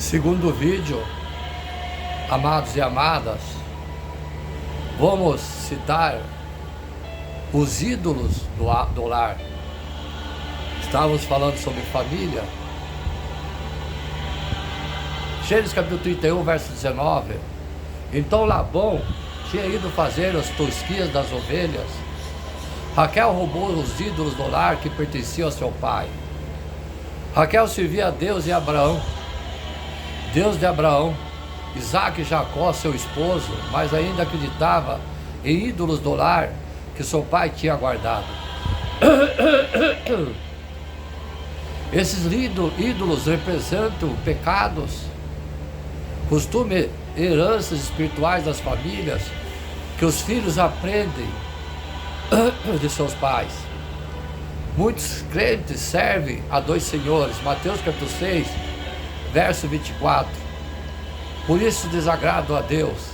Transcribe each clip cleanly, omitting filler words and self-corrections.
Segundo vídeo, amados e amadas, vamos citar os ídolos do lar. Estávamos falando sobre família. Gênesis capítulo 31, verso 19. Então Labão tinha ido fazer as tosquias das ovelhas. Raquel roubou os ídolos do lar que pertenciam a seu pai. Raquel servia a Deus e Abraão, Deus de Abraão, Isaac e Jacó, seu esposo, mas ainda acreditava em ídolos do lar que seu pai tinha guardado. Esses ídolos representam pecados, costumes, heranças espirituais das famílias que os filhos aprendem de seus pais. Muitos crentes servem a dois senhores. Mateus capítulo 6, verso 24. Por isso desagrado a Deus,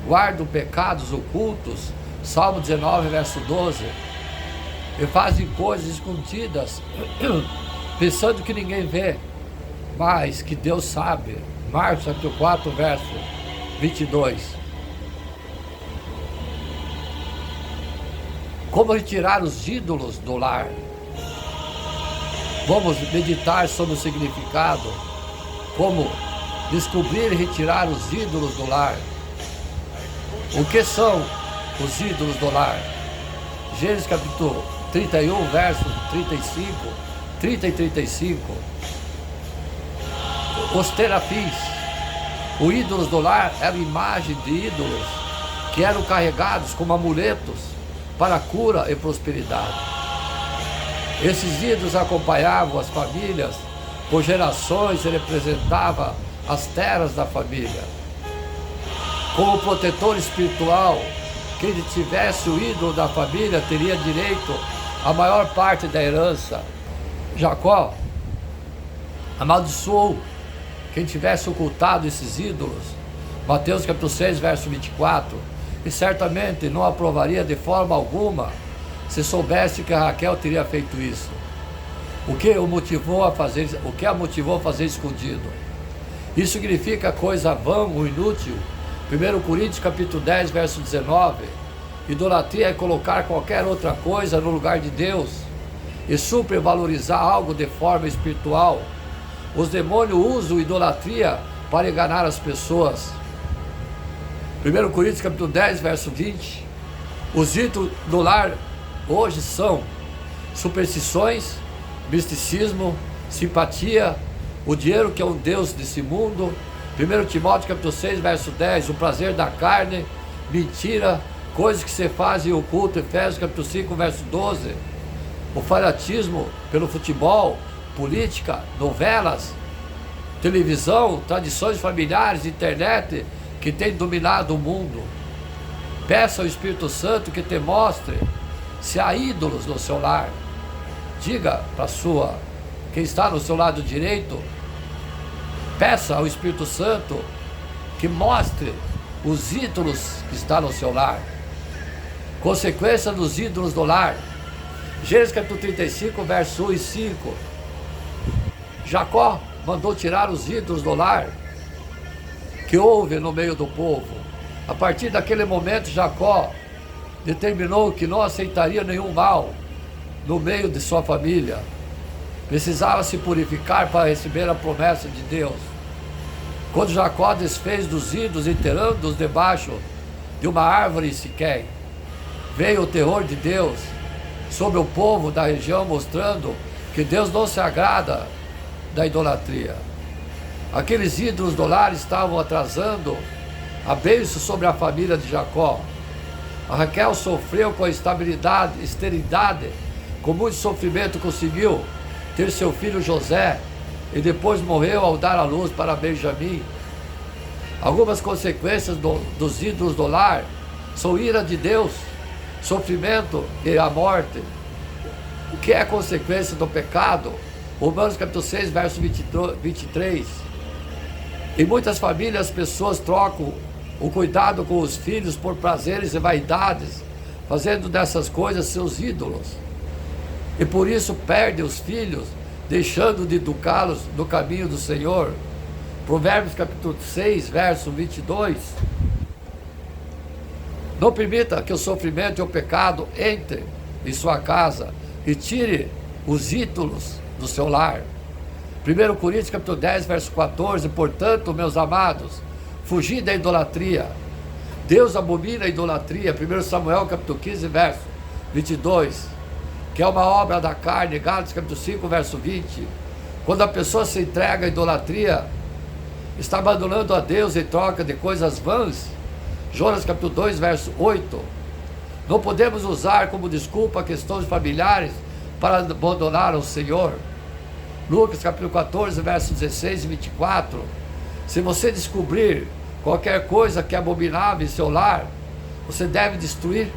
guardam pecados ocultos, Salmo 19, verso 12, e fazem coisas escondidas, pensando que ninguém vê, mas que Deus sabe. Marcos capítulo 4, verso 22. Como retirar os ídolos do lar? Vamos meditar sobre o significado. Como descobrir e retirar os ídolos do lar. O que são os ídolos do lar? Gênesis capítulo 31, verso 35, 30 e 35. Os terafins, os ídolos do lar, eram imagem de ídolos que eram carregados como amuletos para cura e prosperidade. Esses ídolos acompanhavam as famílias por gerações e representavam as terras da família. Como protetor espiritual, quem tivesse o ídolo da família teria direito à maior parte da herança. Jacó amaldiçoou quem tivesse ocultado esses ídolos. Mateus capítulo 6, verso 24. E certamente não aprovaria de forma alguma se soubesse que a Raquel teria feito isso. O que a motivou a fazer escondido? Isso significa coisa vã ou inútil. 1 Coríntios capítulo 10, verso 19. Idolatria é colocar qualquer outra coisa no lugar de Deus e supervalorizar algo de forma espiritual. Os demônios usam idolatria para enganar as pessoas. 1 Coríntios capítulo 10, verso 20. Os ídolos do lar hoje são superstições, misticismo, simpatia, o dinheiro que é um Deus desse mundo. 1 Timóteo capítulo 6, verso 10, o prazer da carne, mentira, coisas que se fazem oculto. Efésios capítulo 5, verso 12, o fanatismo pelo futebol, política, novelas, televisão, tradições familiares, internet, que tem dominado o mundo. Peça ao Espírito Santo que te mostre se há ídolos no seu lar. Diga para quem está no seu lado direito, peça ao Espírito Santo que mostre os ídolos que estão no seu lar. Consequência dos ídolos do lar. Gênesis capítulo 35, verso 1 e 5. Jacó mandou tirar os ídolos do lar que houve no meio do povo. A partir daquele momento, Jacó determinou que não aceitaria nenhum mal no meio de sua família. Precisava se purificar para receber a promessa de Deus. Quando Jacó desfez dos ídolos, enterrando-os debaixo de uma árvore em Siquém, veio o terror de Deus sobre o povo da região, mostrando que Deus não se agrada da idolatria. Aqueles ídolos do lar estavam atrasando a bênção sobre a família de Jacó. A Raquel sofreu com a esterilidade, com muito sofrimento conseguiu ter seu filho José e depois morreu ao dar a luz para Benjamim. Algumas consequências dos ídolos do lar são ira de Deus, sofrimento e a morte. O que é consequência do pecado? Romanos capítulo 6, verso 23. Em muitas famílias, as pessoas trocam o cuidado com os filhos por prazeres e vaidades, fazendo dessas coisas seus ídolos. E por isso perdem os filhos, deixando de educá-los no caminho do Senhor. Provérbios capítulo 6, verso 22. Não permita que o sofrimento e o pecado entre em sua casa e tire os ídolos do seu lar. 1 Coríntios capítulo 10, verso 14. Portanto, meus amados, fugi da idolatria. Deus abomina a idolatria. 1 Samuel capítulo 15, verso 22. Que é uma obra da carne. Gálatas capítulo 5, verso 20. Quando a pessoa se entrega à idolatria, está abandonando a Deus em troca de coisas vãs. Jonas capítulo 2, verso 8. Não podemos usar como desculpa questões familiares para abandonar o Senhor. Lucas capítulo 14, verso 16 e 24. Se você descobrir qualquer coisa que é abominável em seu lar, você deve destruir.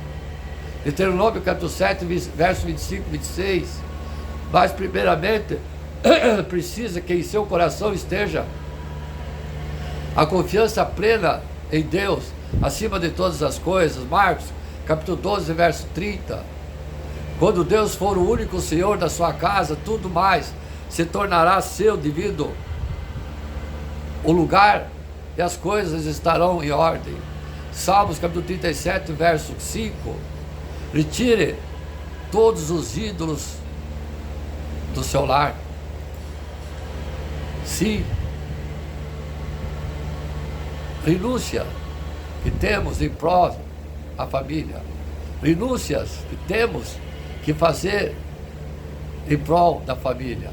Deuteronômio capítulo 7, verso 25 e 26. Mas primeiramente, precisa que em seu coração esteja a confiança plena em Deus, acima de todas as coisas. Marcos capítulo 12, verso 30. Quando Deus for o único Senhor da sua casa, tudo mais se tornará seu devido o lugar e as coisas estarão em ordem. Salmos capítulo 37, verso 5. Retire todos os ídolos do seu lar. Sim, renúncia que temos em prol da família, renúncias que temos que fazer em prol da família.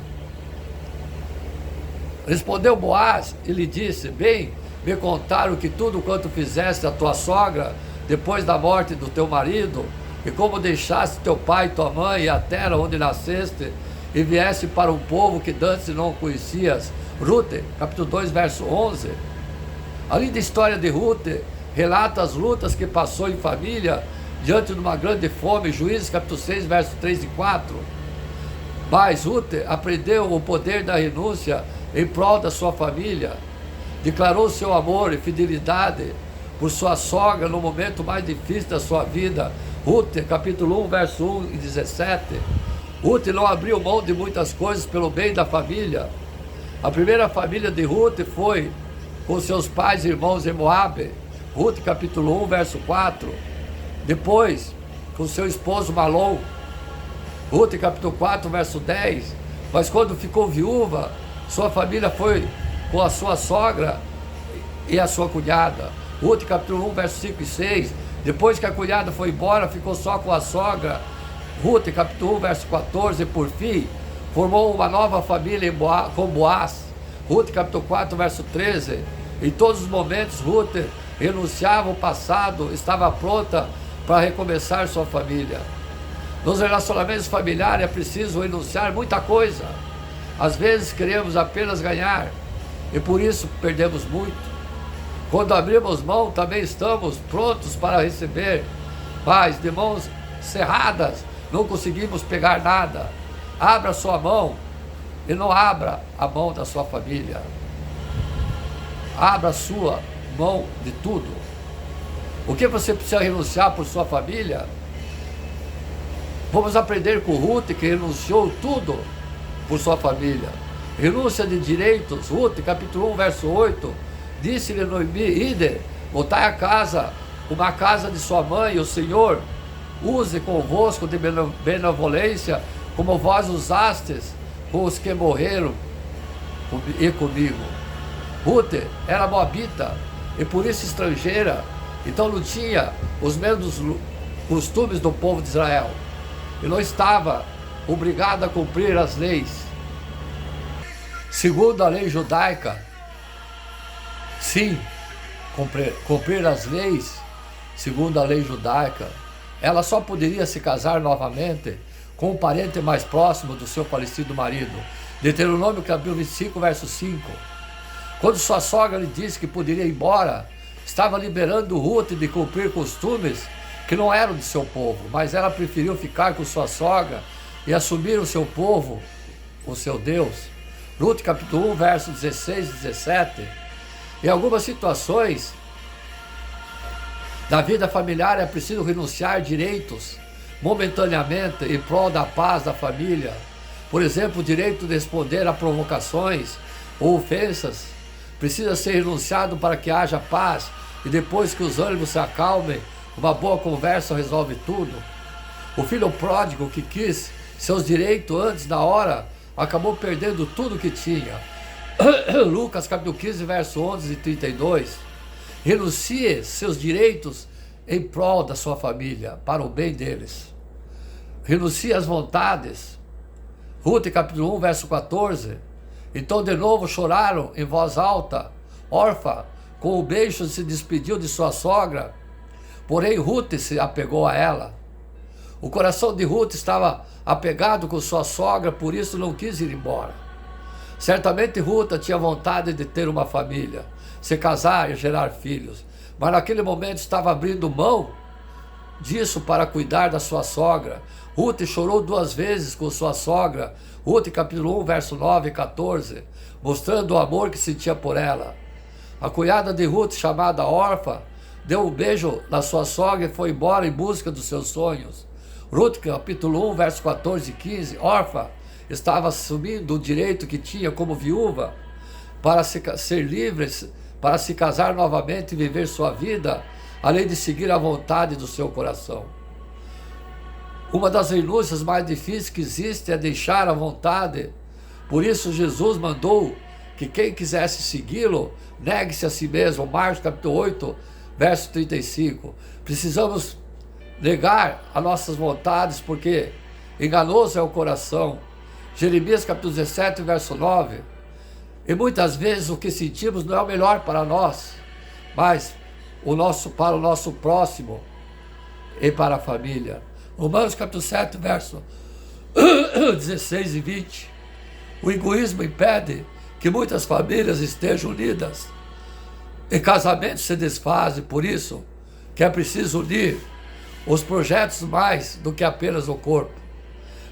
Respondeu Boaz e lhe disse: bem, me contaram que tudo quanto fizeste a tua sogra depois da morte do teu marido, e como deixaste teu pai e tua mãe e a terra onde nasceste, e vieste para um povo que dantes não conhecias. Ruth, capítulo 2, verso 11. Além da história de Ruth, relata as lutas que passou em família diante de uma grande fome. Juízes capítulo 6, verso 3 e 4. Mas Ruth aprendeu o poder da renúncia em prol da sua família. Declarou seu amor e fidelidade por sua sogra no momento mais difícil da sua vida. Ruth, capítulo 1, verso 1 e 17. Ruth não abriu mão de muitas coisas pelo bem da família. A primeira família de Ruth foi com seus pais e irmãos em Moabe. Ruth, capítulo 1, verso 4. Depois, com seu esposo Malom. Ruth, capítulo 4, verso 10. Mas quando ficou viúva, sua família foi com a sua sogra e a sua cunhada. Ruth, capítulo 1, verso 5 e 6. Depois que a cunhada foi embora, ficou só com a sogra. Ruth, capítulo 1, verso 14. E por fim, formou uma nova família com Boaz. Ruth, capítulo 4, verso 13. Em todos os momentos, Ruth renunciava ao passado, estava pronta para recomeçar sua família. Nos relacionamentos familiares é preciso renunciar muita coisa. Às vezes queremos apenas ganhar e por isso perdemos muito. Quando abrimos mão, também estamos prontos para receber, mas de mãos cerradas não conseguimos pegar nada. Abra sua mão e não abra a mão da sua família. Abra a sua mão de tudo. O que você precisa renunciar por sua família? Vamos aprender com Ruth, que renunciou tudo por sua família. Renúncia de direitos. Ruth, capítulo 1, verso 8. Disse-lhe Noemi: ide, voltai a casa, uma casa de sua mãe, o Senhor use convosco de benevolência, como vós usastes com os que morreram e comigo. Ruth era moabita e por isso estrangeira, então não tinha os mesmos costumes do povo de Israel e não estava obrigada a cumprir as leis. Segundo a lei judaica, sim, cumprir as leis, segundo a lei judaica, ela só poderia se casar novamente com um parente mais próximo do seu falecido marido. Deuteronômio capítulo 25, verso 5. Quando sua sogra lhe disse que poderia ir embora, estava liberando Ruth de cumprir costumes que não eram de seu povo, mas ela preferiu ficar com sua sogra e assumir o seu povo, o seu Deus. Ruth capítulo 1, versos 16 e 17. Em algumas situações da vida familiar é preciso renunciar direitos momentaneamente em prol da paz da família. Por exemplo, o direito de responder a provocações ou ofensas precisa ser renunciado para que haja paz, e depois que os ânimos se acalmem, uma boa conversa resolve tudo. O filho pródigo que quis seus direitos antes da hora, acabou perdendo tudo que tinha. Lucas capítulo 15, verso 11 e 32. Renuncie seus direitos em prol da sua família, para o bem deles. Renuncie às vontades. Ruth capítulo 1, verso 14. Então de novo choraram em voz alta. Orfa, com o beijo, se despediu de sua sogra, porém Ruth se apegou a ela. O coração de Ruth estava apegado com sua sogra, por isso não quis ir embora. Certamente Ruth tinha vontade de ter uma família, se casar e gerar filhos, mas naquele momento estava abrindo mão disso para cuidar da sua sogra. Ruth chorou 2 vezes com sua sogra. Ruth capítulo 1, verso 9 e 14, mostrando o amor que sentia por ela. A cunhada de Ruth, chamada Orfa, deu um beijo na sua sogra e foi embora em busca dos seus sonhos. Ruth capítulo 1, verso 14 e 15, Orfa estava assumindo o direito que tinha como viúva para ser livre, para se casar novamente e viver sua vida, além de seguir a vontade do seu coração. Uma das renúncias mais difíceis que existe é deixar a vontade. Por isso Jesus mandou que quem quisesse segui-lo, negue-se a si mesmo. Marcos capítulo 8, verso 35. Precisamos negar as nossas vontades, porque enganoso é o coração. Jeremias capítulo 17, verso 9. E muitas vezes o que sentimos não é o melhor para nós, mas para o nosso próximo e para a família. Romanos capítulo 7, verso 16 e 20. O egoísmo impede que muitas famílias estejam unidas e casamentos se desfazem. Por isso que é preciso unir os projetos mais do que apenas o corpo,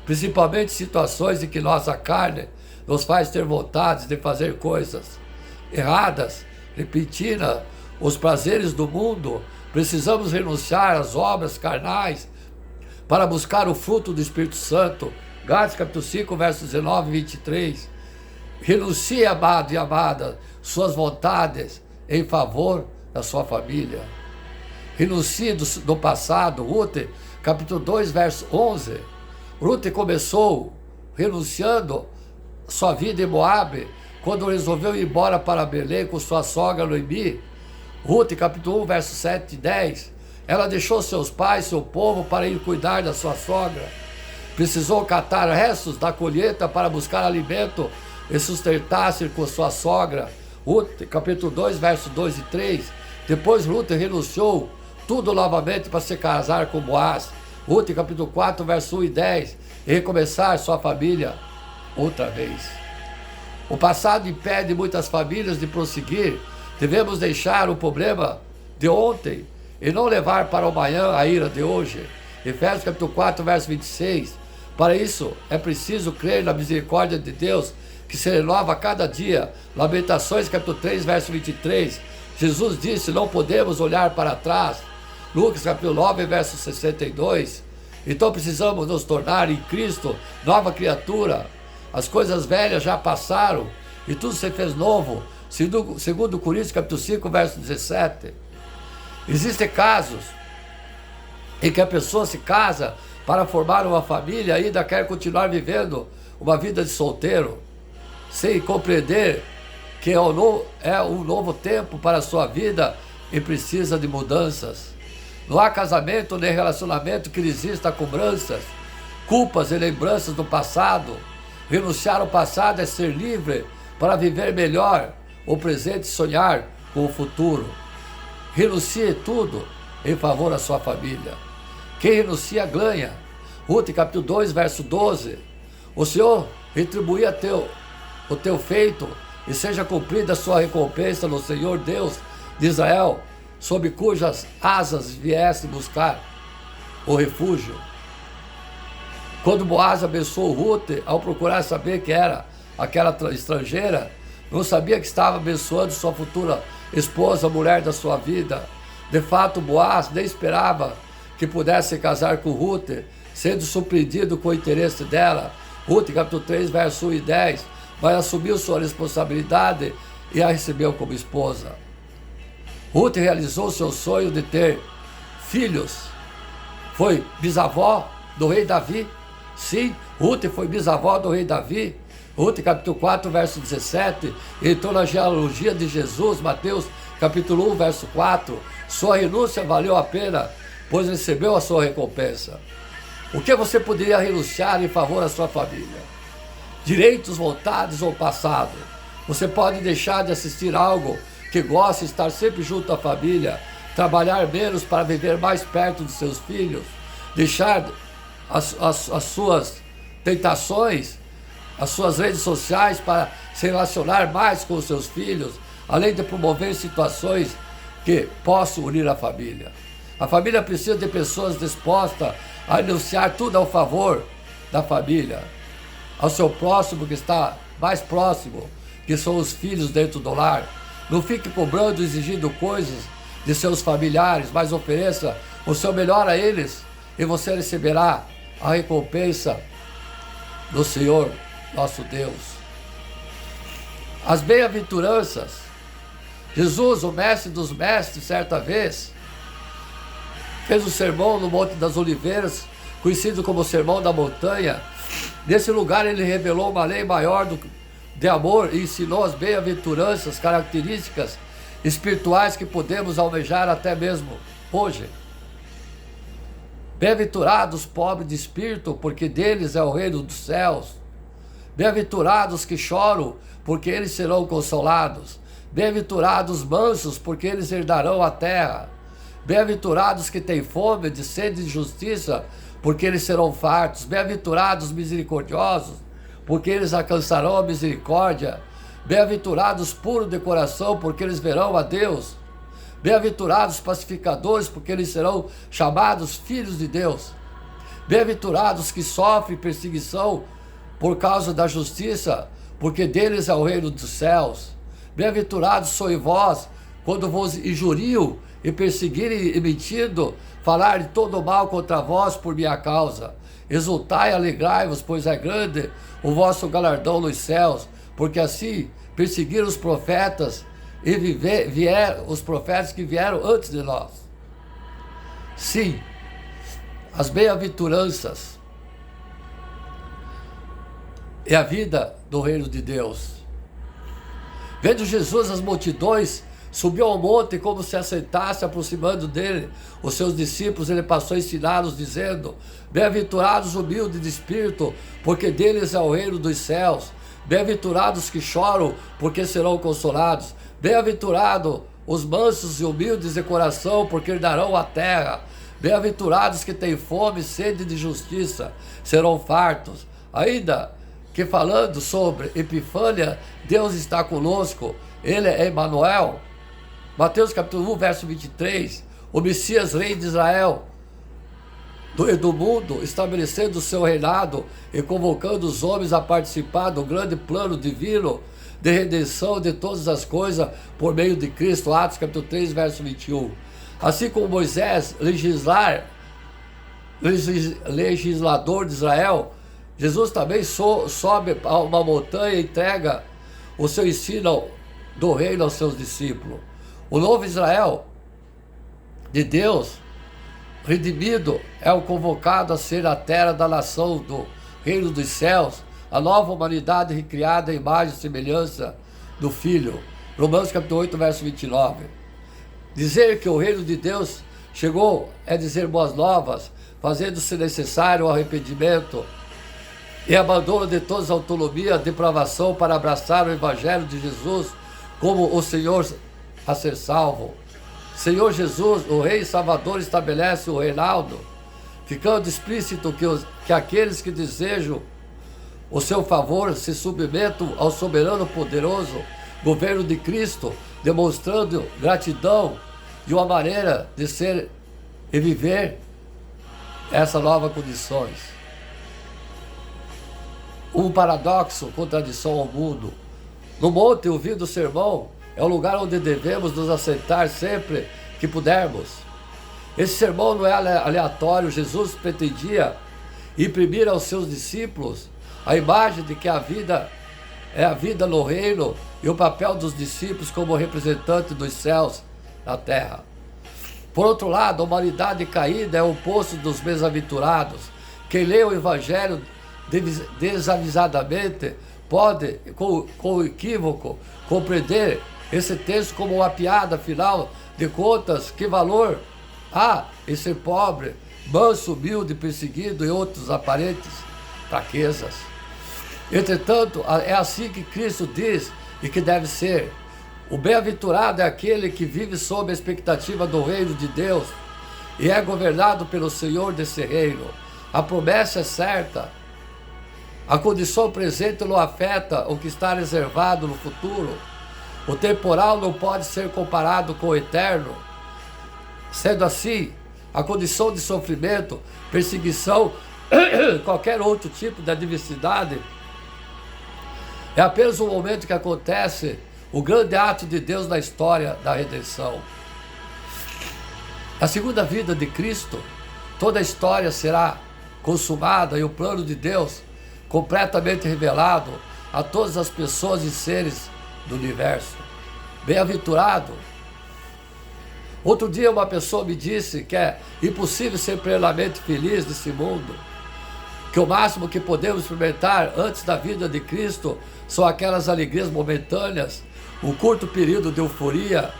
principalmente situações em que nossa carne nos faz ter vontade de fazer coisas erradas, repetidas, os prazeres do mundo. Precisamos renunciar às obras carnais para buscar o fruto do Espírito Santo. Gálatas capítulo 5, versos 19 e 23. Renuncie, amado e amada, suas vontades em favor da sua família. Renuncie do passado. Ruth capítulo 2, verso 11. Ruth começou renunciando sua vida em Moabe, quando resolveu ir embora para Belém com sua sogra Noemi. Ruth capítulo 1, verso 7 e 10. Ela deixou seus pais, seu povo, para ir cuidar da sua sogra. Precisou catar restos da colheita para buscar alimento e sustentar-se com sua sogra. Ruth capítulo 2, verso 2 e 3. Depois Ruth renunciou tudo novamente para se casar com Boaz. Ruth capítulo 4, verso 1 e 10. E recomeçar sua família outra vez. O passado impede muitas famílias de prosseguir. Devemos deixar o problema de ontem e não levar para amanhã a ira de hoje. Efésios capítulo 4, verso 26. Para isso é preciso crer na misericórdia de Deus, que se renova a cada dia. Lamentações capítulo 3, verso 23. Jesus disse: não podemos olhar para trás. Lucas capítulo 9, verso 62. Então precisamos nos tornar em Cristo nova criatura. As coisas velhas já passaram e tudo se fez novo. Segundo Coríntios capítulo 5, verso 17. Existem casos em que a pessoa se casa para formar uma família e ainda quer continuar vivendo uma vida de solteiro, sem compreender que é um novo tempo para a sua vida e precisa de mudanças. Não há casamento nem relacionamento que resista a cobranças, culpas e lembranças do passado. Renunciar ao passado é ser livre para viver melhor o presente e sonhar com o futuro. Renuncie tudo em favor da sua família. Quem renuncia ganha. Ruth capítulo 2, verso 12. O Senhor retribui o teu feito e seja cumprida a sua recompensa no Senhor Deus de Israel, sob cujas asas viesse buscar o refúgio. Quando Boaz abençoou Ruth, ao procurar saber que era aquela estrangeira, não sabia que estava abençoando sua futura esposa, mulher da sua vida. De fato, Boaz nem esperava que pudesse casar com Ruth, sendo surpreendido com o interesse dela. Ruth capítulo 3, verso 1 e 10. Mas assumiu sua responsabilidade e a recebeu como esposa. Ruth realizou seu sonho de ter filhos. Foi bisavó do rei Davi. Sim, Ruth foi bisavó do rei Davi. Ruth, capítulo 4, verso 17, entrou na genealogia de Jesus, Mateus, capítulo 1, verso 4. Sua renúncia valeu a pena, pois recebeu a sua recompensa. O que você poderia renunciar em favor da sua família? Direitos, vontades ou passado? Você pode deixar de assistir algo que gosta, estar sempre junto à família, trabalhar menos para viver mais perto de seus filhos, deixar as suas tentações, as suas redes sociais para se relacionar mais com os seus filhos, além de promover situações que possam unir a família. A família precisa de pessoas dispostas a anunciar tudo ao favor da família, ao seu próximo que está mais próximo, que são os filhos dentro do lar. Não fique cobrando, exigindo coisas de seus familiares, mas ofereça o seu melhor a eles e você receberá a recompensa do Senhor, nosso Deus. As bem-aventuranças. Jesus, o mestre dos mestres, certa vez, fez um sermão no Monte das Oliveiras, conhecido como o Sermão da Montanha. Nesse lugar ele revelou uma lei maior de amor e ensinou as bem-aventuranças, características espirituais que podemos almejar até mesmo hoje. Bem-aventurados pobres de espírito, porque deles é o reino dos céus. Bem-aventurados que choram, porque eles serão consolados. Bem-aventurados mansos, porque eles herdarão a terra. Bem-aventurados que têm fome, de sede de justiça, porque eles serão fartos. Bem-aventurados misericordiosos, porque eles alcançarão a misericórdia. Bem-aventurados puros de coração, porque eles verão a Deus. Bem-aventurados pacificadores, porque eles serão chamados filhos de Deus. Bem-aventurados que sofrem perseguição por causa da justiça, porque deles é o reino dos céus. Bem-aventurados sois vós, quando vos injuriam e perseguirem e mentindo, falarem todo mal contra vós por minha causa. Exultai e alegrai-vos, pois é grande o vosso galardão nos céus, porque assim perseguiram os profetas e vieram os profetas que vieram antes de nós. Sim, as bem-aventuranças é a vida do reino de Deus. Vendo Jesus as multidões, subiu ao monte como se assentasse, aproximando dele os seus discípulos, ele passou a ensiná-los, dizendo: bem-aventurados humildes de espírito, porque deles é o reino dos céus. Bem-aventurados que choram, porque serão consolados. Bem-aventurados os mansos e humildes de coração, porque herdarão a terra. Bem-aventurados que têm fome e sede de justiça, serão fartos. Ainda que falando sobre Epifânia, Deus está conosco, Ele é Emmanuel. Mateus capítulo 1, verso 23, o Messias, rei de Israel, do mundo, estabelecendo o seu reinado e convocando os homens a participar do grande plano divino de redenção de todas as coisas por meio de Cristo. Atos capítulo 3, verso 21. Assim como Moisés, legislador de Israel, Jesus também sobe a uma montanha e entrega o seu ensino do reino aos seus discípulos. O novo Israel de Deus, redimido, é o convocado a ser a terra da nação do reino dos céus, a nova humanidade recriada à imagem e semelhança do Filho. Romanos capítulo 8, verso 29. Dizer que o reino de Deus chegou é dizer boas novas, fazendo-se necessário o arrependimento e abandono de toda a autonomia, depravação, para abraçar o Evangelho de Jesus como o Senhor a ser salvo. Senhor Jesus, o Rei Salvador, estabelece o reinado, ficando explícito que aqueles que desejam o seu favor se submetam ao soberano poderoso governo de Cristo, demonstrando gratidão de uma maneira de ser e viver essas novas condições. Um paradoxo, contradição ao mundo. No monte, ouvindo o sermão, é o lugar onde devemos nos assentar sempre que pudermos. Esse sermão não é aleatório. Jesus pretendia imprimir aos seus discípulos a imagem de que a vida é a vida no reino e o papel dos discípulos como representante dos céus na terra. Por outro lado, a humanidade caída é o oposto dos bem-aventurados. Quem lê o Evangelho desavisadamente pode, com equívoco, compreender esse texto como uma piada. Afinal de contas, que valor há em ser pobre, manso, humilde, perseguido e outros aparentes fraquezas? Entretanto, é assim que Cristo diz e que deve ser. O bem-aventurado é aquele que vive sob a expectativa do reino de Deus e é governado pelo Senhor desse reino. A promessa é certa. A condição presente não afeta o que está reservado no futuro. O temporal não pode ser comparado com o eterno. Sendo assim, a condição de sofrimento, perseguição, qualquer outro tipo de adversidade, é apenas um momento que acontece o grande ato de Deus na história da redenção. Na segunda vida de Cristo, toda a história será consumada e o plano de Deus completamente revelado a todas as pessoas e seres do universo. Bem-aventurado. Outro dia uma pessoa me disse que é impossível ser plenamente feliz nesse mundo, que o máximo que podemos experimentar antes da vida de Cristo são aquelas alegrias momentâneas, um curto período de euforia,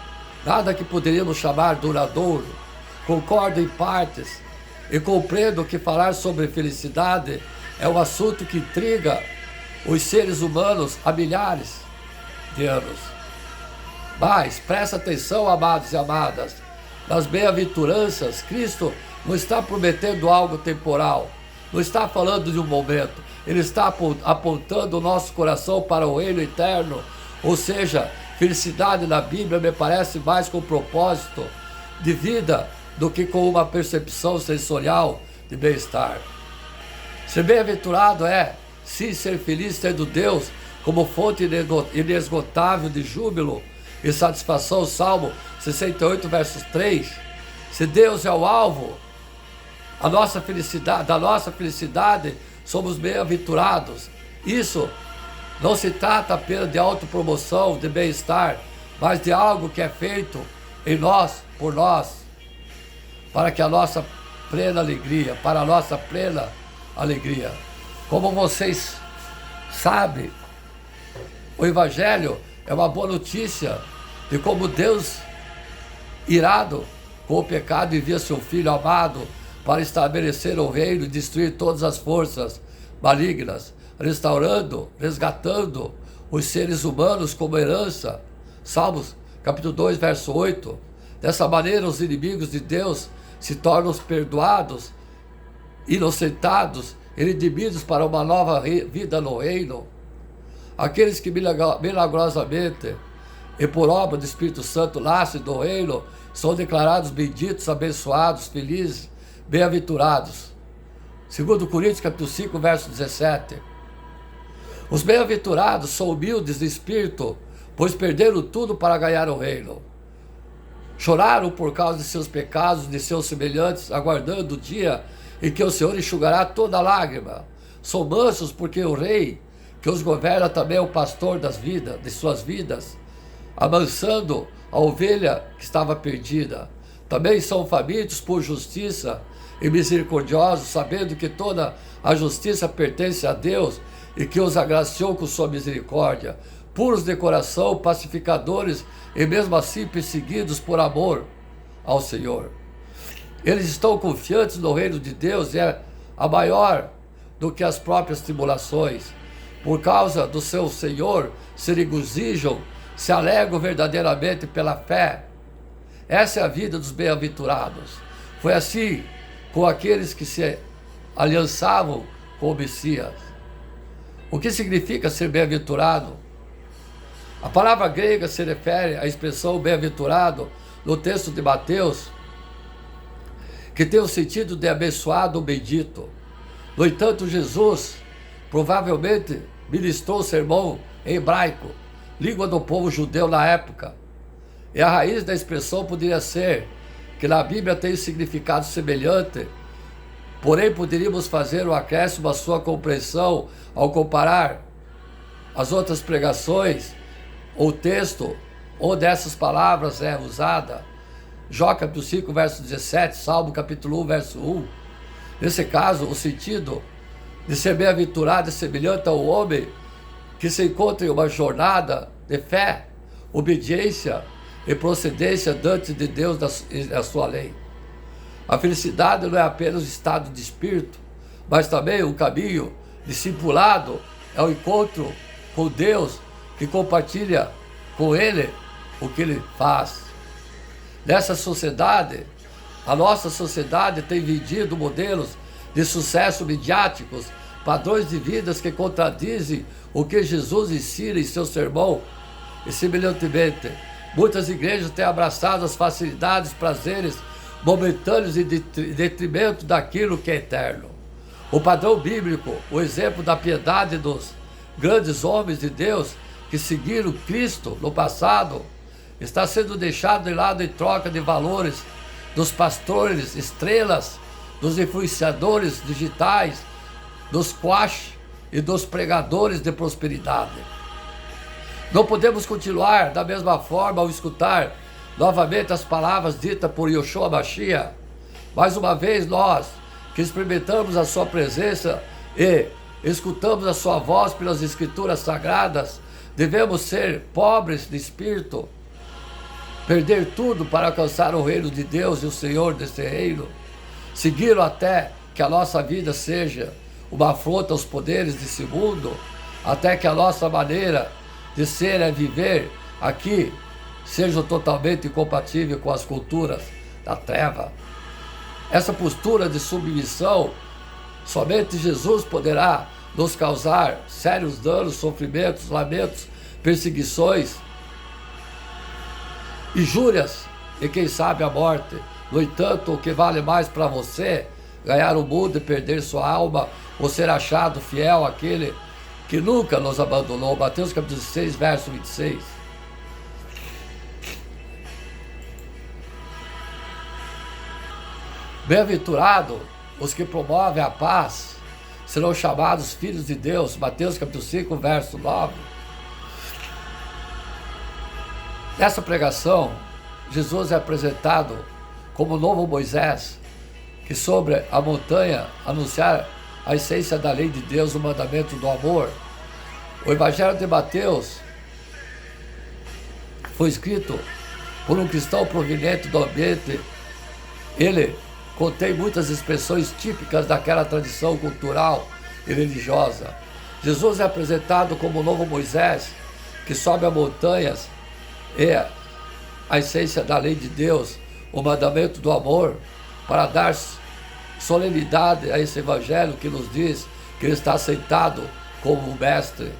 nada que poderíamos chamar duradouro. Concordo em partes e compreendo que falar sobre felicidade é um assunto que intriga os seres humanos há milhares de anos. Mas presta atenção, amados e amadas, nas bem-aventuranças, Cristo não está prometendo algo temporal, não está falando de um momento, Ele está apontando o nosso coração para o reino eterno. Ou seja, felicidade na Bíblia me parece mais com propósito de vida do que com uma percepção sensorial de bem-estar. Ser bem-aventurado é, sim, ser feliz tendo Deus como fonte inesgotável de júbilo e satisfação. Salmo 68, versos 3. Se Deus é o alvo da nossa felicidade, somos bem-aventurados. Isso não se trata apenas de autopromoção, de bem-estar, mas de algo que é feito em nós, por nós, para a nossa plena alegria. Como vocês sabem, o Evangelho é uma boa notícia de como Deus, irado com o pecado, envia seu Filho amado para estabelecer o reino e destruir todas as forças malignas, resgatando os seres humanos como herança. Salmos capítulo 2, verso 8. Dessa maneira, os inimigos de Deus se tornam perdoados, inocentados e redimidos para uma nova vida no reino. Aqueles que milagrosamente e por obra do Espírito Santo nascem do reino são declarados benditos, abençoados, felizes, bem-aventurados. 2 Coríntios capítulo 5, verso 17. Os bem-aventurados são humildes de espírito, pois perderam tudo para ganhar o reino. Choraram por causa de seus pecados, de seus semelhantes, aguardando o dia em que o Senhor enxugará toda lágrima. São mansos porque o rei que os governa também é o pastor de suas vidas, amansando a ovelha que estava perdida. Também são famintos por justiça e misericordiosos, sabendo que toda a justiça pertence a Deus e que os agraciou com sua misericórdia. Puros de coração, pacificadores e mesmo assim perseguidos por amor ao Senhor. Eles estão confiantes no reino de Deus e é a maior do que as próprias tribulações. Por causa do seu Senhor, se regozijam, se alegram verdadeiramente pela fé. Essa é a vida dos bem-aventurados. Foi assim com aqueles que se aliançavam com o Messias. O que significa ser bem-aventurado? A palavra grega se refere à expressão bem-aventurado no texto de Mateus, que tem o sentido de abençoado ou bendito. No entanto, Jesus provavelmente ministrou o sermão em hebraico, língua do povo judeu na época. E a raiz da expressão poderia ser que na Bíblia tem significado semelhante, porém poderíamos fazer um acréscimo à sua compreensão ao comparar as outras pregações, ou texto, ou dessas palavras é usada. Jó capítulo 5, verso 17, Salmo capítulo 1, verso 1. Nesse caso, o sentido de ser bem-aventurado é semelhante ao homem que se encontra em uma jornada de fé, obediência e procedência diante de Deus e da sua lei. A felicidade não é apenas o estado de espírito, mas também o caminho discipulado é o encontro com Deus que compartilha com Ele o que Ele faz. Nessa sociedade, a nossa sociedade tem vendido modelos de sucesso midiáticos, padrões de vidas que contradizem o que Jesus ensina em seu sermão. E semelhantemente, muitas igrejas têm abraçado as facilidades, prazeres momentâneos em detrimento daquilo que é eterno. O padrão bíblico, o exemplo da piedade dos grandes homens de Deus que seguiram Cristo no passado, está sendo deixado de lado em troca de valores dos pastores, estrelas, dos influenciadores digitais, dos quash e dos pregadores de prosperidade. Não podemos continuar da mesma forma ao escutar novamente as palavras ditas por Yoshua Mashiach. Mais uma vez, nós que experimentamos a sua presença e escutamos a sua voz pelas escrituras sagradas, devemos ser pobres de espírito, perder tudo para alcançar o reino de Deus e o Senhor desse reino, segui-lo até que a nossa vida seja uma afronta aos poderes desse mundo, até que a nossa maneira de ser e viver aqui seja totalmente incompatível com as culturas da treva. Essa postura de submissão, somente Jesus poderá nos causar sérios danos, sofrimentos, lamentos, perseguições, injúrias e quem sabe a morte. No entanto, o que vale mais para você, ganhar o mundo e perder sua alma, ou ser achado fiel àquele que nunca nos abandonou. Mateus capítulo 6, verso 26. Bem-aventurado os que promovem a paz, serão chamados filhos de Deus. Mateus capítulo 5, verso 9. Nessa pregação, Jesus é apresentado como o novo Moisés, que sobre a montanha anunciar a essência da lei de Deus, o mandamento do amor. O Evangelho de Mateus foi escrito por um cristão proveniente do ambiente. Ele contém muitas expressões típicas daquela tradição cultural e religiosa. Jesus é apresentado como o novo Moisés, que sobe as montanhas e a essência da lei de Deus, o mandamento do amor, para dar solenidade a esse evangelho que nos diz que ele está sentado como o mestre.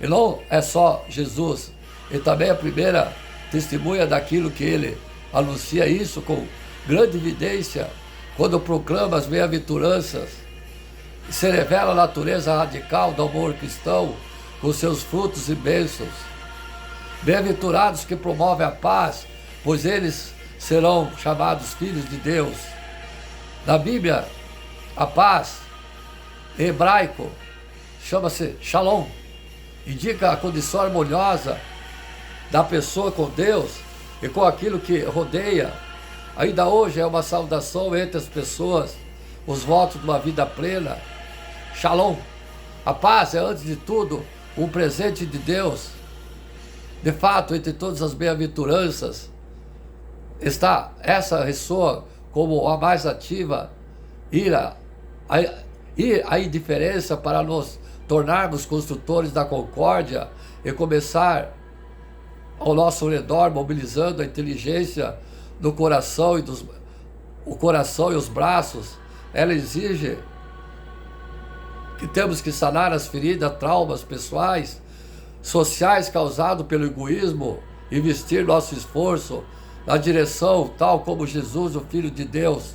E não é só Jesus, ele também é a primeira testemunha daquilo que ele anuncia, isso com grande evidência, quando proclama as bem-aventuranças e se revela a natureza radical do amor cristão com seus frutos e bênçãos. Bem-aventurados que promovem a paz, pois eles serão chamados filhos de Deus. Na Bíblia, a paz, em hebraico, chama-se Shalom. Indica a condição harmoniosa da pessoa com Deus e com aquilo que rodeia. Ainda hoje é uma saudação entre as pessoas, os votos de uma vida plena. Shalom. A paz é, antes de tudo, um presente de Deus. De fato, entre todas as bem-aventuranças, essa ressoa como a mais ativa, ir à indiferença para nos tornarmos construtores da concórdia e começar ao nosso redor, mobilizando a inteligência do coração o coração e os braços. Ela exige que temos que sanar as feridas, traumas pessoais, sociais causados pelo egoísmo, investir nosso esforço na direção, tal como Jesus, o Filho de Deus,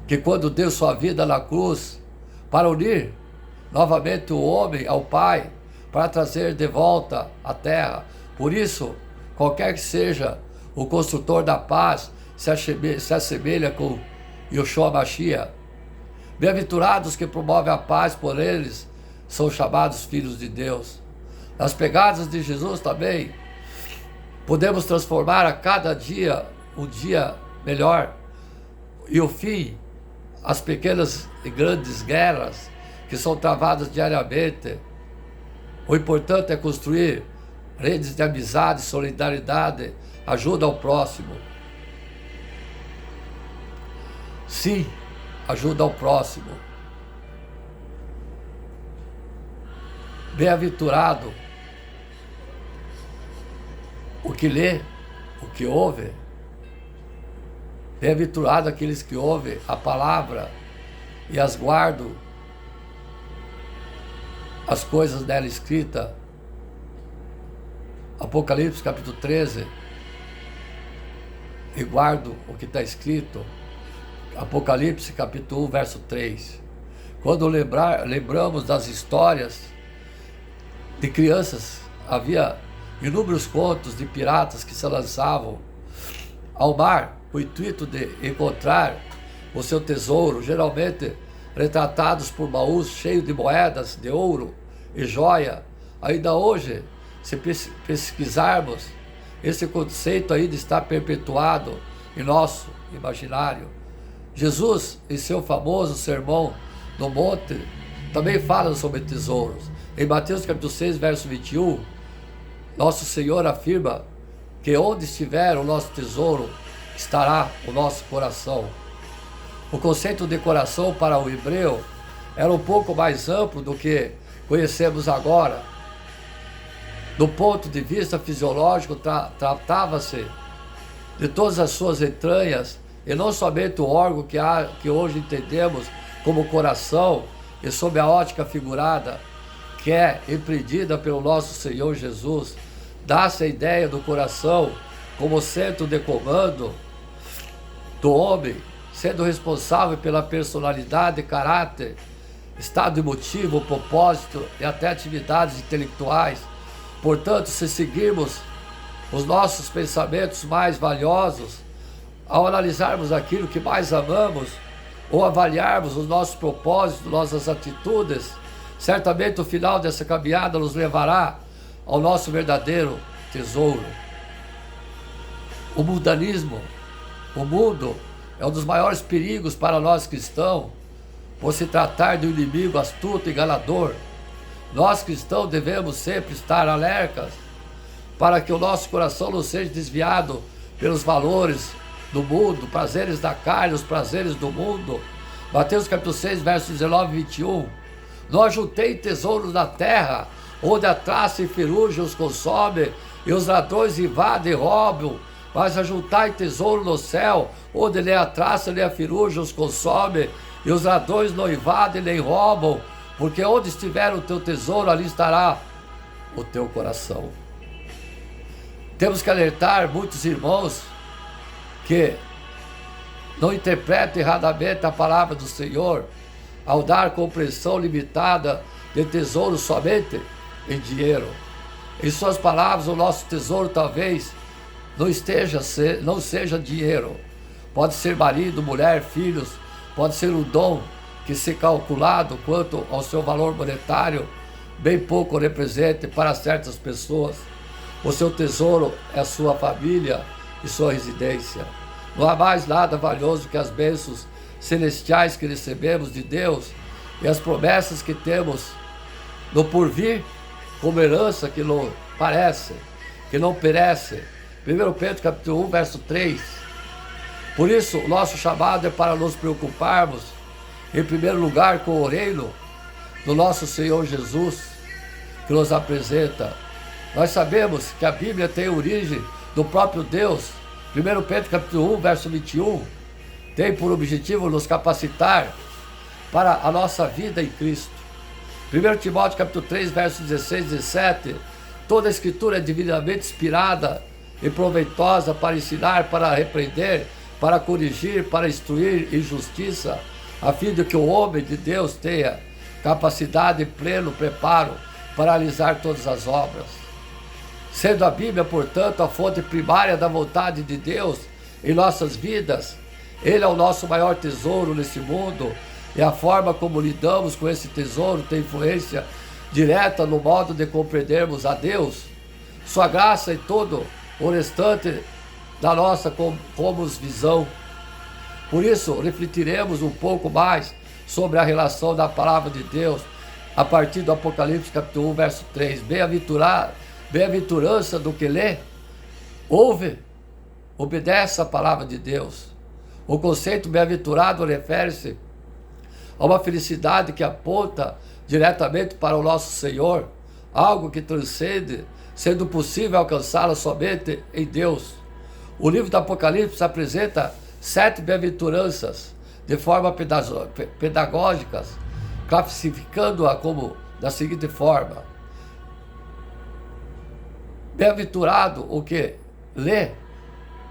que quando deu sua vida na cruz para unir novamente o homem ao Pai, para trazer de volta a terra. Por isso, qualquer que seja o construtor da paz, se assemelha com Yoshua Mashiach. Bem-aventurados que promovem a paz, por eles são chamados filhos de Deus. Nas pegadas de Jesus também, podemos transformar a cada dia um dia melhor. E o fim, as pequenas e grandes guerras que são travadas diariamente. O importante é construir redes de amizade, solidariedade, ajuda ao próximo. Sim, ajuda ao próximo. Bem-aventurado o que lê, o que ouve. Bem-aventurado aqueles que ouvem a palavra e as guardam, as coisas dela escritas. Apocalipse capítulo 13. E guardo o que está escrito. Apocalipse capítulo 1, verso 3. Quando lembramos das histórias de crianças, havia inúmeros contos de piratas que se lançavam ao mar com o intuito de encontrar o seu tesouro, geralmente retratados por baús cheios de moedas de ouro e joia. Ainda hoje, se pesquisarmos, esse conceito ainda está perpetuado em nosso imaginário. Jesus, em seu famoso sermão no monte, também fala sobre tesouros. Em Mateus capítulo 6, verso 21, nosso Senhor afirma que onde estiver o nosso tesouro, estará o nosso coração. O conceito de coração para o hebreu era um pouco mais amplo do que conhecemos agora. Do ponto de vista fisiológico, tratava-se de todas as suas entranhas, e não somente o órgão que hoje entendemos como coração, e sob a ótica figurada, que é empreendida pelo nosso Senhor Jesus, dá-se a ideia do coração como centro de comando do homem, sendo responsável pela personalidade, caráter, estado emotivo, propósito e até atividades intelectuais. Portanto, se seguirmos os nossos pensamentos mais valiosos, ao analisarmos aquilo que mais amamos, ou avaliarmos os nossos propósitos, nossas atitudes, certamente o final dessa caminhada nos levará ao nosso verdadeiro tesouro. O mundanismo, o mundo, é um dos maiores perigos para nós cristãos, por se tratar de um inimigo astuto e enganador. Nós cristãos devemos sempre estar alertas para que o nosso coração não seja desviado pelos valores do mundo, prazeres da carne, os prazeres do mundo. Mateus capítulo 6, versos 19 e 21. Não ajuntei tesouros na terra, onde a traça e ferrugem os consome, e os ladrões invadem e roubam, mas ajuntai tesouro no céu, onde nem a traça nem a ferrugem os consome, e os ladrões não invadem nem roubam, porque onde estiver o teu tesouro, ali estará o teu coração. Temos que alertar muitos irmãos que não interpretam erradamente a palavra do Senhor, ao dar compreensão limitada de tesouro somente em dinheiro. Em suas palavras, o nosso tesouro talvez não seja dinheiro. Pode ser marido, mulher, filhos, pode ser um dom que, se calculado quanto ao seu valor monetário, bem pouco represente para certas pessoas. O seu tesouro é a sua família e sua residência. Não há mais nada valioso que as bênçãos celestiais que recebemos de Deus e as promessas que temos no porvir, como herança que não parece, que não perece. 1 Pedro capítulo 1, verso 3. Por isso, o nosso chamado é para nos preocuparmos, em primeiro lugar, com o reino do nosso Senhor Jesus, que nos apresenta. Nós sabemos que a Bíblia tem origem do próprio Deus. 1 Pedro capítulo 1, verso 21, tem por objetivo nos capacitar para a nossa vida em Cristo. 1 Timóteo capítulo 3, verso 16 e 17, toda a Escritura é divinamente inspirada e proveitosa para ensinar, para repreender, para corrigir, para instruir em justiça, a fim de que o homem de Deus tenha capacidade e pleno preparo para realizar todas as obras. Sendo a Bíblia, portanto, a fonte primária da vontade de Deus em nossas vidas, Ele é o nosso maior tesouro nesse mundo, e a forma como lidamos com esse tesouro tem influência direta no modo de compreendermos a Deus, sua graça e todo o restante da nossa cosmovisão. Por isso, refletiremos um pouco mais sobre a relação da palavra de Deus a partir do Apocalipse capítulo 1, verso 3. Bem-aventurança do que lê, ouve, obedece a palavra de Deus. O conceito bem-aventurado refere-se a uma felicidade que aponta diretamente para o nosso Senhor, algo que transcende, sendo possível alcançá-lo somente em Deus. O livro do Apocalipse apresenta 7 bem-aventuranças de forma pedagógica, classificando-a como da seguinte forma: bem-aventurado o que lê,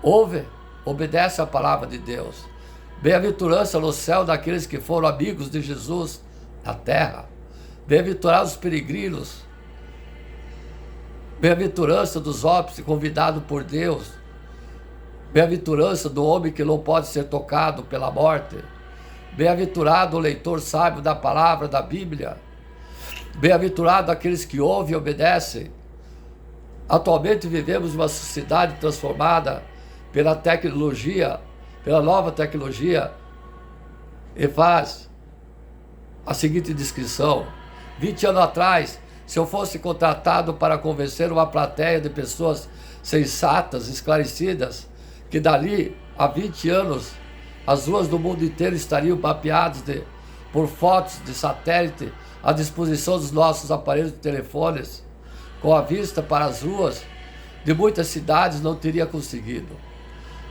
ouve, obedece a palavra de Deus. Bem-aventurança no céu daqueles que foram amigos de Jesus na terra. Bem-aventurados os peregrinos. Bem-aventurança dos homens convidados por Deus. Bem-aventurança do homem que não pode ser tocado pela morte. Bem-aventurado o leitor sábio da palavra da Bíblia. Bem-aventurado aqueles que ouvem e obedecem. Atualmente vivemos uma sociedade transformada pela tecnologia, pela nova tecnologia, e faz a seguinte descrição: 20 anos atrás, se eu fosse contratado para convencer uma plateia de pessoas sensatas, esclarecidas, que dali a 20 anos as ruas do mundo inteiro estariam mapeadas por fotos de satélite à disposição dos nossos aparelhos de telefones, com a vista para as ruas de muitas cidades, não teria conseguido.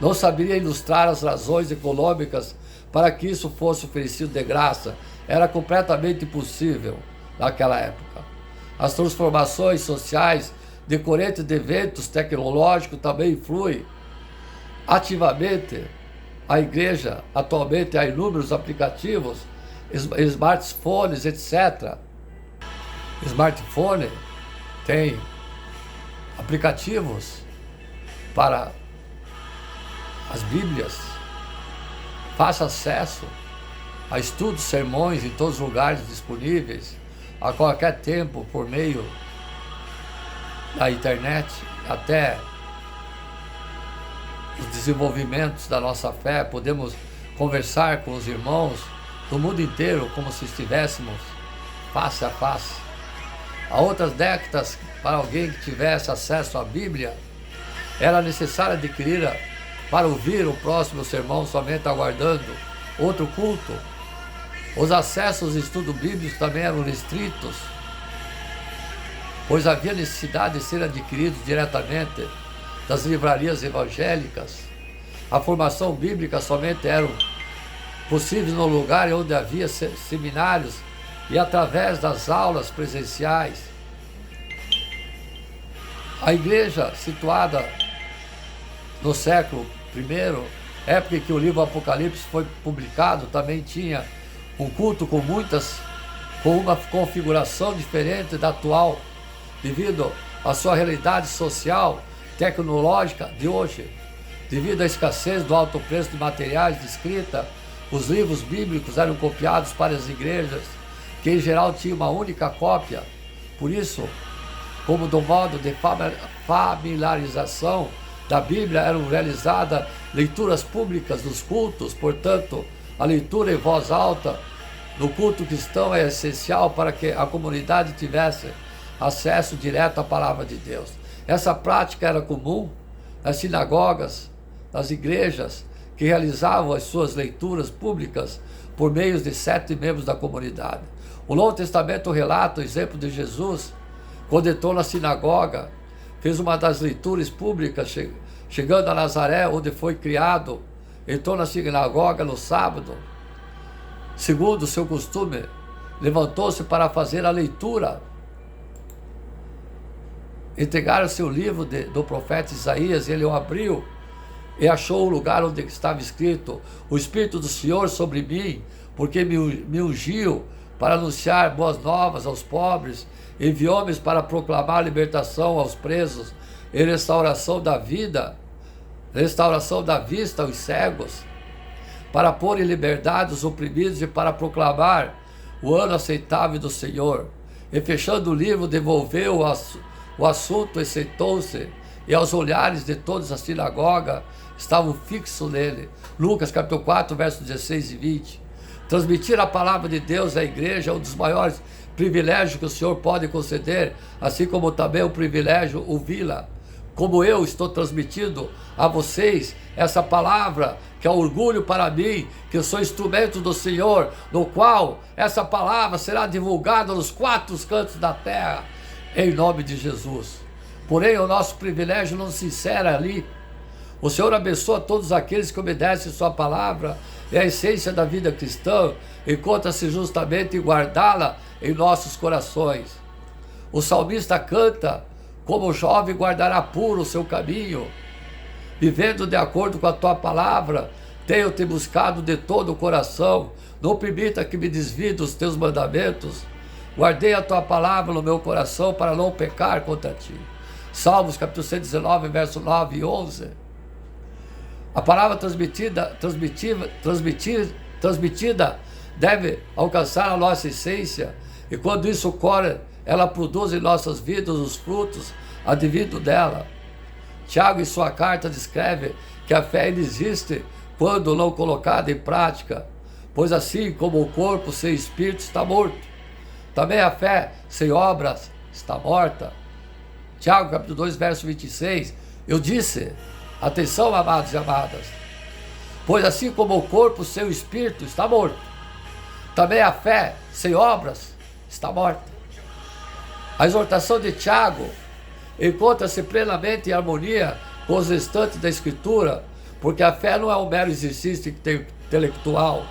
Não saberia ilustrar as razões econômicas para que isso fosse oferecido de graça. Era completamente impossível naquela época. As transformações sociais decorrentes de eventos tecnológicos também influem ativamente a igreja. Atualmente há inúmeros aplicativos, smartphones, etc. Smartphone tem aplicativos para as Bíblias, fácil acesso a estudos, sermões em todos os lugares disponíveis, a qualquer tempo, por meio da internet, até os desenvolvimentos da nossa fé. Podemos conversar com os irmãos do mundo inteiro como se estivéssemos face a face. Há outras décadas, para alguém que tivesse acesso à Bíblia, era necessário adquirir para ouvir o próximo sermão somente aguardando outro culto. Os acessos aos estudos bíblicos também eram restritos, pois havia necessidade de ser adquiridos diretamente das livrarias evangélicas. A formação bíblica somente era possível no lugar onde havia seminários e através das aulas presenciais. A igreja, situada no século I, época em que o livro Apocalipse foi publicado, também tinha um culto com uma configuração diferente da atual, devido à sua realidade social, tecnológica de hoje. Devido à escassez do alto preço de materiais de escrita, os livros bíblicos eram copiados para as igrejas, que em geral tinham uma única cópia. Por isso, como do modo de familiarização da Bíblia, eram realizadas leituras públicas dos cultos. Portanto, a leitura em voz alta no culto cristão é essencial para que a comunidade tivesse acesso direto à palavra de Deus. Essa prática era comum nas sinagogas, nas igrejas, que realizavam as suas leituras públicas por meio de 7 membros da comunidade. O Novo Testamento relata o exemplo de Jesus, quando entrou na sinagoga, fez uma das leituras públicas, chegando a Nazaré, onde foi criado. Entrou na sinagoga no sábado, segundo o seu costume, levantou-se para fazer a leitura. Entregaram-se o livro do profeta Isaías, ele o abriu e achou o lugar onde estava escrito: o Espírito do Senhor sobre mim, porque me ungiu para anunciar boas novas aos pobres, enviou-me para proclamar libertação aos presos e restauração da vista aos cegos, para pôr em liberdade os oprimidos e para proclamar o ano aceitável do Senhor. E fechando o livro, devolveu o assunto e sentou-se, e aos olhares de todos a sinagoga estavam fixos nele. Lucas capítulo 4, versos 16 e 20. Transmitir a palavra de Deus à igreja é um dos maiores privilégios que o Senhor pode conceder, assim como também o privilégio ouvi-la. Como eu estou transmitindo a vocês essa palavra, que é orgulho para mim, que eu sou instrumento do Senhor, no qual essa palavra será divulgada nos 4 cantos da terra, em nome de Jesus. Porém, o nosso privilégio não se encerra ali. O Senhor abençoa todos aqueles que obedecem sua palavra, e a essência da vida cristã encontra-se justamente em guardá-la em nossos corações. O salmista canta: como o jovem guardará puro o seu caminho, vivendo de acordo com a tua palavra, tenho te buscado de todo o coração, não permita que me desvie dos teus mandamentos, guardei a tua palavra no meu coração para não pecar contra ti. Salmos capítulo 119, verso 9 e 11. A palavra transmitida deve alcançar a nossa essência, e quando isso ocorre, ela produz em nossas vidas os frutos advindos dela. Tiago, em sua carta, descreve que a fé ainda existe quando não colocada em prática, pois assim como o corpo sem espírito está morto, também a fé sem obras está morta. Tiago, capítulo 2, verso 26, eu disse, atenção, amados e amadas, pois assim como o corpo sem o espírito está morto, também a fé sem obras está morta. A exortação de Tiago encontra-se plenamente em harmonia com os restantes da Escritura, porque a fé não é um mero exercício intelectual,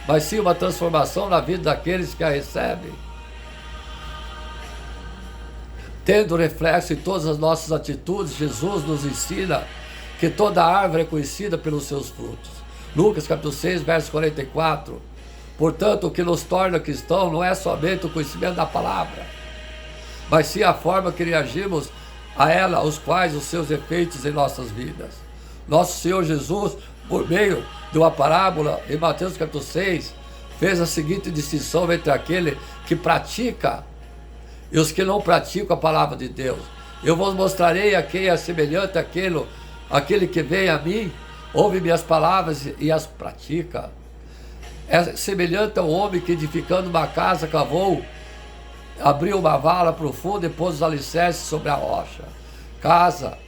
mas sim uma transformação na vida daqueles que a recebem, tendo reflexo em todas as nossas atitudes. Jesus nos ensina que toda árvore é conhecida pelos seus frutos. Lucas capítulo 6, verso 44. Portanto, o que nos torna cristãos não é somente o conhecimento da palavra, mas sim a forma que reagimos a ela, os quais os seus efeitos em nossas vidas. Nosso Senhor Jesus, por meio de uma parábola, em Mateus capítulo 6, fez a seguinte distinção entre aquele que pratica e os que não praticam a palavra de Deus. Eu vos mostrarei a quem é semelhante aquele que vem a mim, ouve minhas palavras e as pratica. É semelhante ao homem que, edificando uma casa, cavou, abriu uma vala profunda e pôs os alicerces sobre a rocha. Casa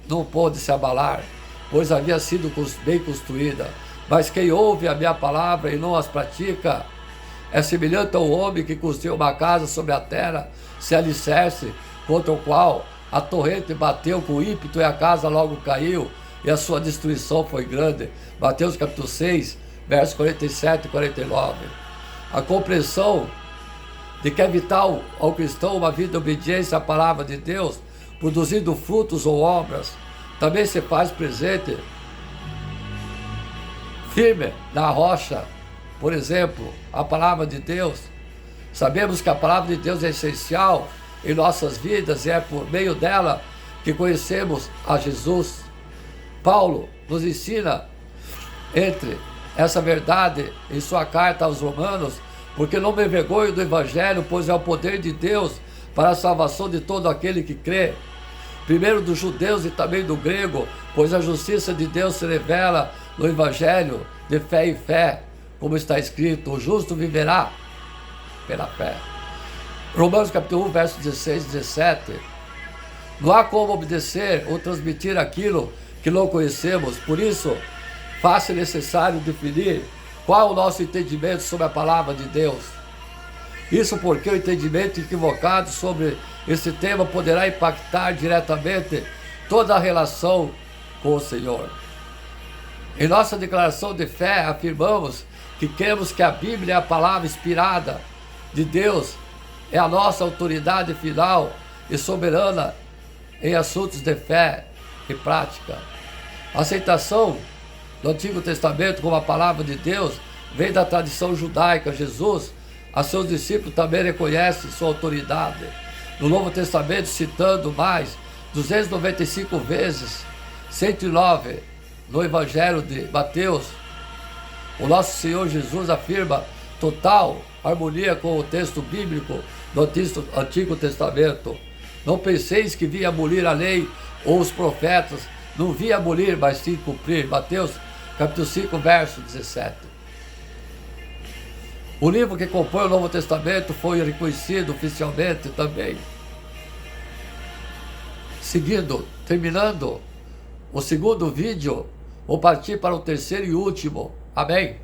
não pôde se abalar, pois havia sido bem construída. Mas quem ouve a minha palavra e não as pratica é semelhante ao homem que construiu uma casa sobre a terra, sem alicerce, contra o qual a torrente bateu com ímpeto e a casa logo caiu, e a sua destruição foi grande. Mateus capítulo 6, versos 47 e 49. A compreensão de que é vital ao cristão uma vida de obediência à palavra de Deus, produzindo frutos ou obras, também se faz presente firme na rocha. Por exemplo, a palavra de Deus. Sabemos que a palavra de Deus é essencial em nossas vidas e é por meio dela que conhecemos a Jesus. Paulo nos ensina entre essa verdade em sua carta aos Romanos: porque não me envergonho do Evangelho, pois é o poder de Deus para a salvação de todo aquele que crê, primeiro dos judeus e também do grego, pois a justiça de Deus se revela no Evangelho de fé em fé, como está escrito: o justo viverá pela fé. Romanos capítulo 1, versos 16 e 17. Não há como obedecer ou transmitir aquilo que não conhecemos, por isso faz-se necessário definir qual é o nosso entendimento sobre a palavra de Deus. Isso porque o entendimento equivocado sobre esse tema poderá impactar diretamente toda a relação com o Senhor. Em nossa declaração de fé, afirmamos que cremos que a Bíblia é a palavra inspirada de Deus, é a nossa autoridade final e soberana em assuntos de fé e prática. A aceitação do Antigo Testamento como a palavra de Deus vem da tradição judaica. Jesus, a seus discípulos, também reconhece sua autoridade. No Novo Testamento, citando mais 295 vezes, 109 no Evangelho de Mateus, o nosso Senhor Jesus afirma total harmonia com o texto bíblico do Antigo Testamento. Não penseis que vim abolir a lei ou os profetas. Não vim abolir, mas sim cumprir. Mateus capítulo 5, verso 17. O livro que compõe o Novo Testamento foi reconhecido oficialmente também. Seguindo, terminando o segundo vídeo, vou partir para o terceiro e último. Amém?